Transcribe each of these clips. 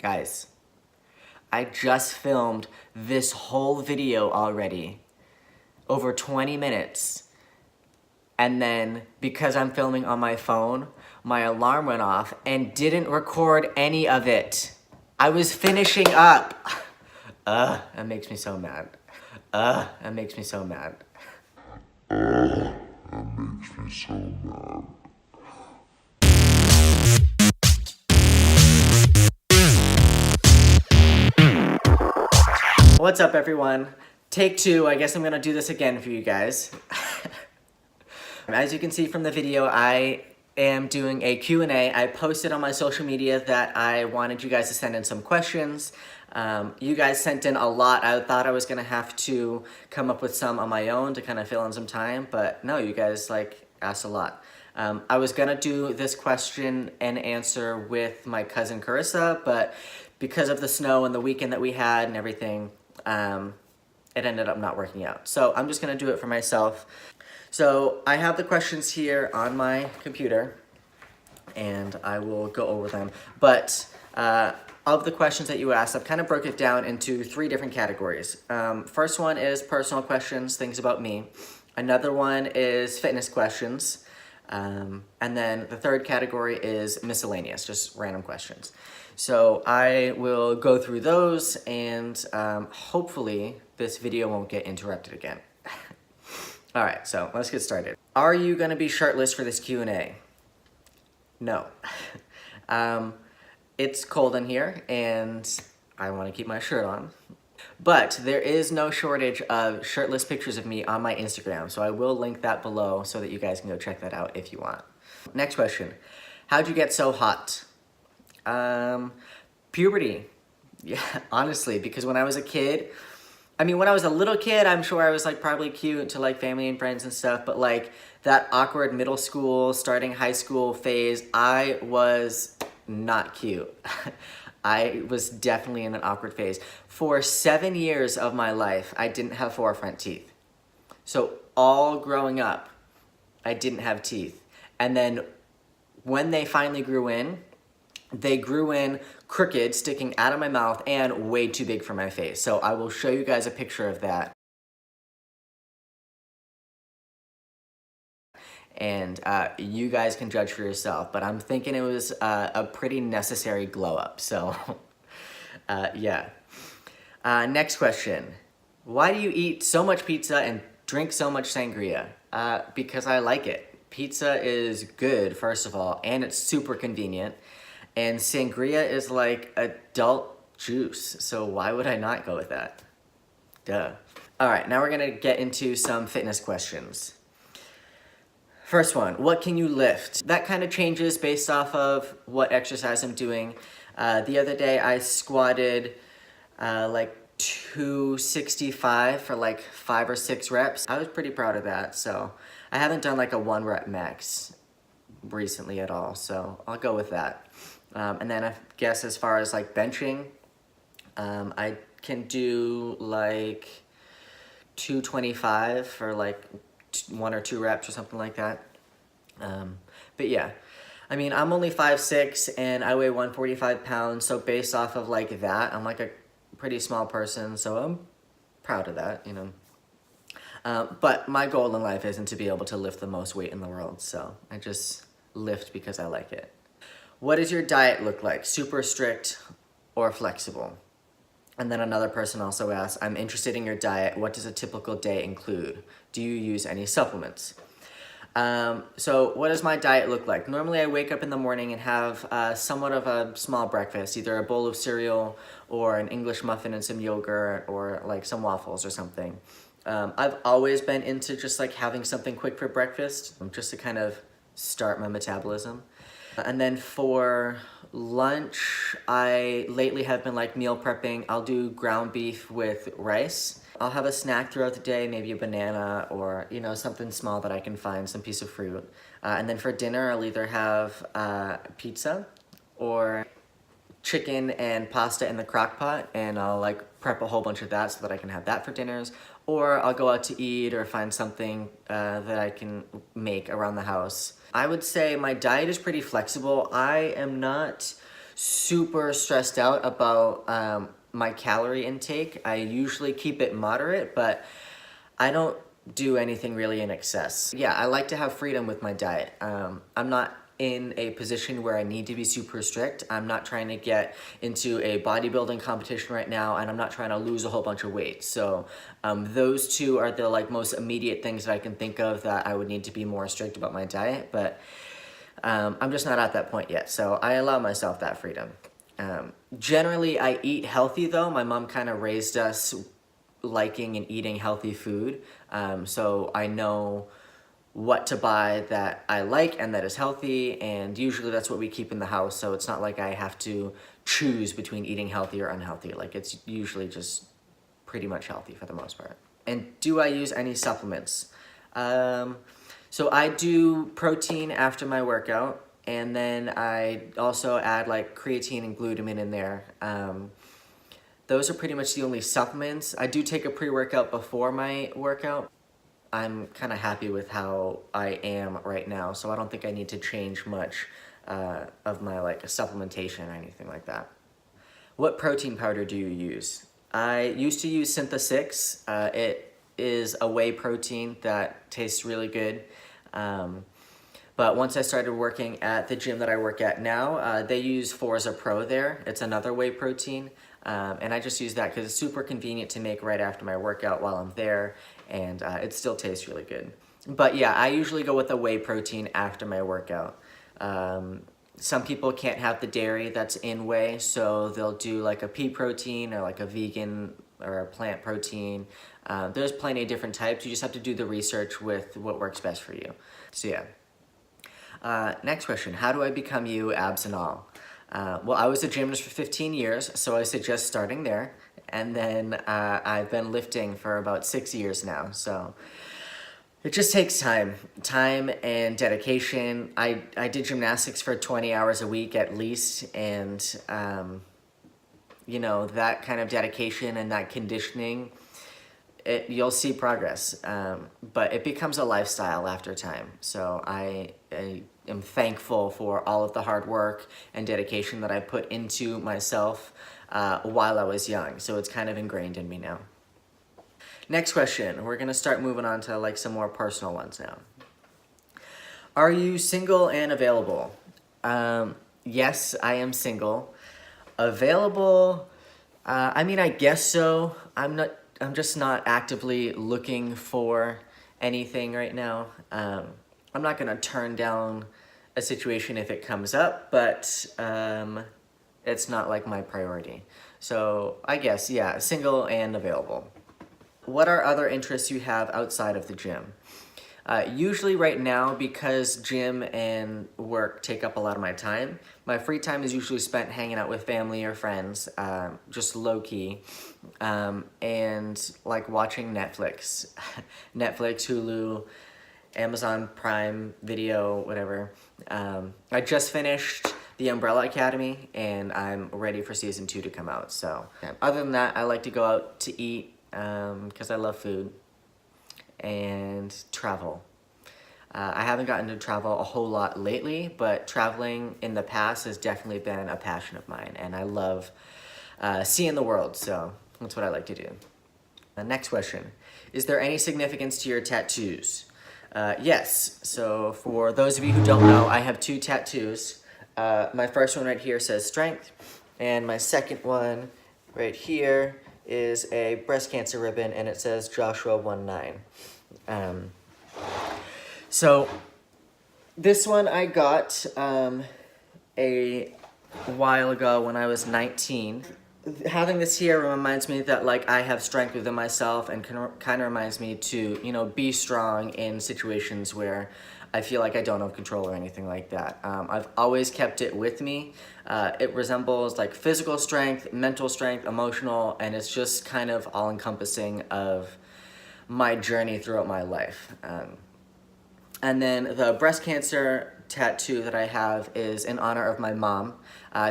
Guys, I just filmed this whole video already, over 20 minutes. And then, because I'm filming on my phone, my alarm went off and didn't record any of it. I was finishing up. That makes me so mad. That makes me so mad. That makes me so mad. What's up, everyone? Take two. I guess I'm gonna do this again for you guys. As you can see from the video, I am doing a Q&A. I posted on my social media that I wanted you guys to send in some questions. You guys sent in a lot. I thought I was gonna have to come up with some on my own to kind of fill in some time, but no, you guys asked a lot. I was gonna do this question and answer with my cousin Carissa, but because of the snow and the weekend that we had and everything, it ended up not working out. So I'm just gonna do it for myself. So I have the questions here on my computer and I will go over them. But of the questions that you asked, I've kind of broke it down into three different categories. First one is personal questions, things about me. Another one is fitness questions. And then the third category is miscellaneous, just random questions. So I will go through those and hopefully this video won't get interrupted again. All right, so let's get started. Are you gonna be shirtless for this Q&A? No. It's cold in here and I wanna keep my shirt on. But there is no shortage of shirtless pictures of me on my Instagram, so I will link that below so that you guys can go check that out if you want. Next question, how'd you get so hot? Puberty. Yeah, honestly, because when I was a kid, when I was a little kid, I'm sure I was probably cute to family and friends and stuff, but that awkward middle school, starting high school phase, I was not cute. I was definitely in an awkward phase. For 7 years of my life, I didn't have forefront teeth. So all growing up, I didn't have teeth. And then when they finally grew in, they grew in crooked, sticking out of my mouth, and way too big for my face. So I will show you guys a picture of that. And you guys can judge for yourself, but I'm thinking it was a pretty necessary glow up, so yeah. Next question. Why do you eat so much pizza and drink so much sangria? Because I like it. Pizza is good, first of all, and it's super convenient. And sangria is like adult juice, so why would I not go with that? Duh. All right, now we're gonna get into some fitness questions. First one, what can you lift? That kind of changes based off of what exercise I'm doing. The other day I squatted 265 for 5 or 6 reps. I was pretty proud of that, so I haven't done a 1 rep max recently at all, so I'll go with that. And then I guess as far as benching, I can do 225 for 1 or 2 reps or something like that. But yeah, I'm only 5'6" and I weigh 145 pounds, so based off of that, I'm a pretty small person, so I'm proud of that, you know. But my goal in life isn't to be able to lift the most weight in the world, so I just lift because I like it. What does your diet look like? Super strict or flexible? And then another person also asked, I'm interested in your diet. What does a typical day include? Do you use any supplements? So what does my diet look like? Normally I wake up in the morning and have somewhat of a small breakfast, either a bowl of cereal or an English muffin and some yogurt or some waffles or something. I've always been into just having something quick for breakfast, just to kind of start my metabolism. And then for lunch, I lately have been meal prepping. I'll do ground beef with rice. I'll have a snack throughout the day, maybe a banana or, something small that I can find, some piece of fruit. And then for dinner, I'll either have pizza or chicken and pasta in the crock pot, and I'll prep a whole bunch of that so that I can have that for dinners. Or I'll go out to eat or find something that I can make around the house. I would say my diet is pretty flexible. I am not super stressed out about my calorie intake. I usually keep it moderate, but I don't do anything really in excess. Yeah, I like to have freedom with my diet. I'm not in a position where I need to be super strict. I'm not trying to get into a bodybuilding competition right now, and I'm not trying to lose a whole bunch of weight. So those two are the like most immediate things that I can think of that I would need to be more strict about my diet, but I'm just not at that point yet. So I allow myself that freedom. Generally, I eat healthy though. My mom kind of raised us liking and eating healthy food. So I know what to buy that I like and that is healthy, and usually that's what we keep in the house, so it's not like I have to choose between eating healthy or unhealthy. Like, it's usually just pretty much healthy for the most part. And do I use any supplements? So I do protein after my workout, and then I also add like creatine and glutamine in there. Those are pretty much the only supplements. I do take a pre-workout before my workout. I'm kind of happy with how I am right now, so I don't think I need to change much of my like supplementation or anything like that. What protein powder do you use? I used to use Syntha-6. It is a whey protein that tastes really good. But once I started working at the gym that I work at now, they use Forza Pro there. It's another whey protein. And I just use that because it's super convenient to make right after my workout while I'm there, and it still tastes really good. But yeah, I usually go with a whey protein after my workout. Some people can't have the dairy that's in whey, so they'll do like a pea protein or like a vegan or a plant protein. There's plenty of different types. You just have to do the research with what works best for you. So yeah. Next question, how do I become you, abs and all? Well, I was a gymnast for 15 years, so I suggest starting there. And then I've been lifting for about 6 years now, so it just takes time and dedication. I did gymnastics for 20 hours a week at least, and you know, that kind of dedication and that conditioning, you'll see progress, but it becomes a lifestyle after time. So I am thankful for all of the hard work and dedication that I put into myself while I was young. So it's kind of ingrained in me now. Next question, we're gonna start moving on to like some more personal ones now. Are you single and available? Yes, I am single. Available, I mean, I guess so. I'm just not actively looking for anything right now. I'm not gonna turn down a situation if it comes up, but it's not like my priority. So I guess, yeah, single and available. What are other interests you have outside of the gym? Usually right now, because gym and work take up a lot of my time, my free time is usually spent hanging out with family or friends, just low-key, and like watching Netflix. Netflix, Hulu, Amazon Prime Video, whatever. I just finished The Umbrella Academy, and I'm ready for season 2 to come out. So other than that, I like to go out to eat because I love food, and travel. I haven't gotten to travel a whole lot lately, but traveling in the past has definitely been a passion of mine, and I love seeing the world, so that's what I like to do. Next question, is there any significance to your tattoos? Yes, so for those of you who don't know, I have 2 tattoos. My first one right here says strength, and my second one right here is a breast cancer ribbon, and it says Joshua 19. So this one I got a while ago when I was 19. Having this here reminds me that like I have strength within myself, and kind of reminds me to, you know, be strong in situations where I feel like I don't have control or anything like that. I've always kept it with me. It resembles like physical strength, mental strength, emotional, and it's just kind of all-encompassing of my journey throughout my life. And then the breast cancer tattoo that I have is in honor of my mom.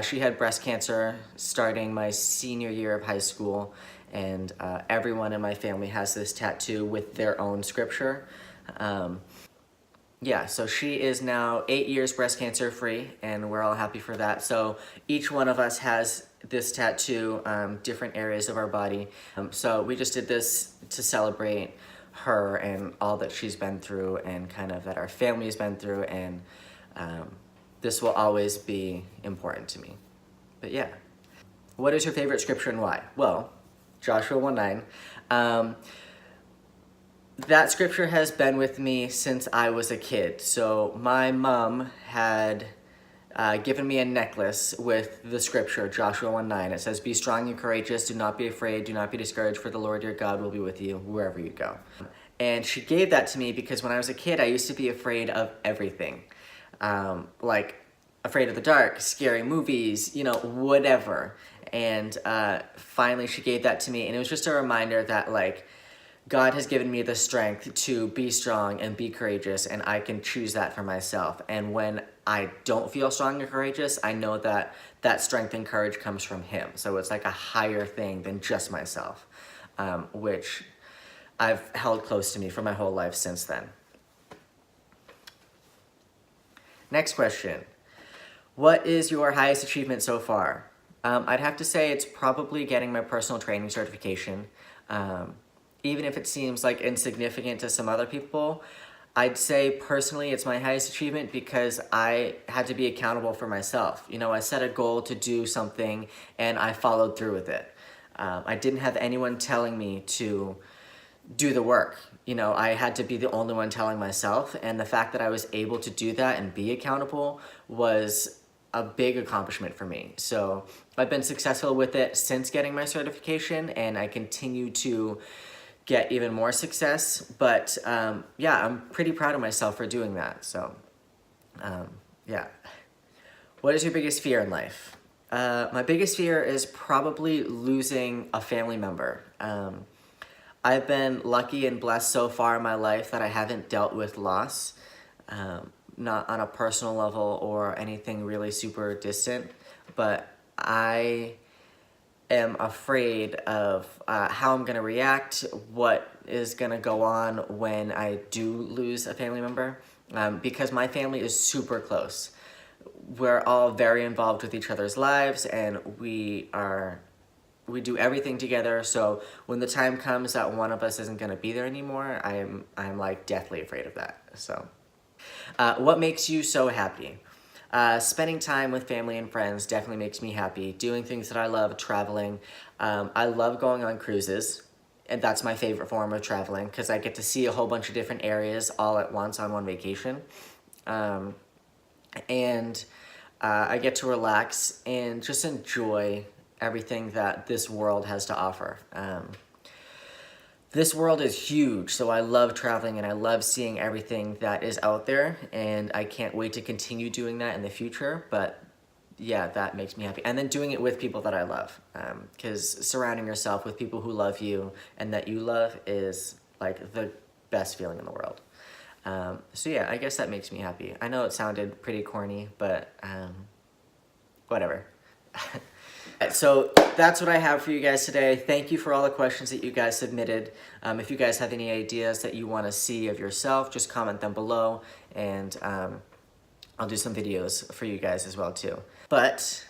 She had breast cancer starting my senior year of high school, and everyone in my family has this tattoo with their own scripture. yeah, so she is now 8 years breast cancer free, and we're all happy for that. So each one of us has this tattoo, different areas of our body. So we just did this to celebrate her and all that she's been through, and kind of that our family's been through, and this will always be important to me. But yeah. What is your favorite scripture and why? Well, Joshua 1:9. That scripture has been with me since I was a kid. So my mom had given me a necklace with the scripture, Joshua 1:9. It says, "Be strong and courageous, do not be afraid, do not be discouraged, for the Lord your God will be with you wherever you go." And she gave that to me because when I was a kid, I used to be afraid of everything. Like afraid of the dark, scary movies, you know, whatever. And finally she gave that to me, and it was just a reminder that like, God has given me the strength to be strong and be courageous, and I can choose that for myself. And when I don't feel strong and courageous, I know that that strength and courage comes from Him. So it's like a higher thing than just myself, which I've held close to me for my whole life since then. Next question. What is your highest achievement so far? I'd have to say it's probably getting my personal training certification. Even if it seems like insignificant to some other people, I'd say personally it's my highest achievement because I had to be accountable for myself. You know, I set a goal to do something and I followed through with it. I didn't have anyone telling me to do the work. You know, I had to be the only one telling myself, and the fact that I was able to do that and be accountable was a big accomplishment for me. So I've been successful with it since getting my certification, and I continue to get even more success. But yeah, I'm pretty proud of myself for doing that. So yeah. What is your biggest fear in life? My biggest fear is probably losing a family member. I've been lucky and blessed so far in my life that I haven't dealt with loss, not on a personal level or anything really super distant, but I am afraid of how I'm gonna react, what is gonna go on when I do lose a family member, because my family is super close. We're all very involved with each other's lives, and we do everything together. So when the time comes that one of us isn't gonna be there anymore, I'm like deathly afraid of that. So what makes you so happy? Spending time with family and friends definitely makes me happy. Doing things that I love, traveling. I love going on cruises, and that's my favorite form of traveling because I get to see a whole bunch of different areas all at once on one vacation. And I get to relax and just enjoy everything that this world has to offer. This world is huge, so I love traveling and I love seeing everything that is out there, and I can't wait to continue doing that in the future. But yeah, that makes me happy. And then doing it with people that I love, because surrounding yourself with people who love you and that you love is like the best feeling in the world. So yeah, I guess that makes me happy. I know it sounded pretty corny, but whatever. So that's what I have for you guys today. Thank you for all the questions that you guys submitted. If you guys have any ideas that you want to see of yourself, just comment them below, and I'll do some videos for you guys as well too. But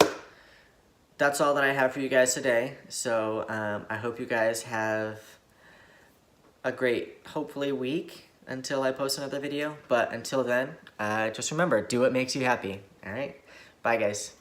that's all that I have for you guys today. So I hope you guys have a great, hopefully, week until I post another video. But until then, just remember, do what makes you happy. All right? Bye, guys.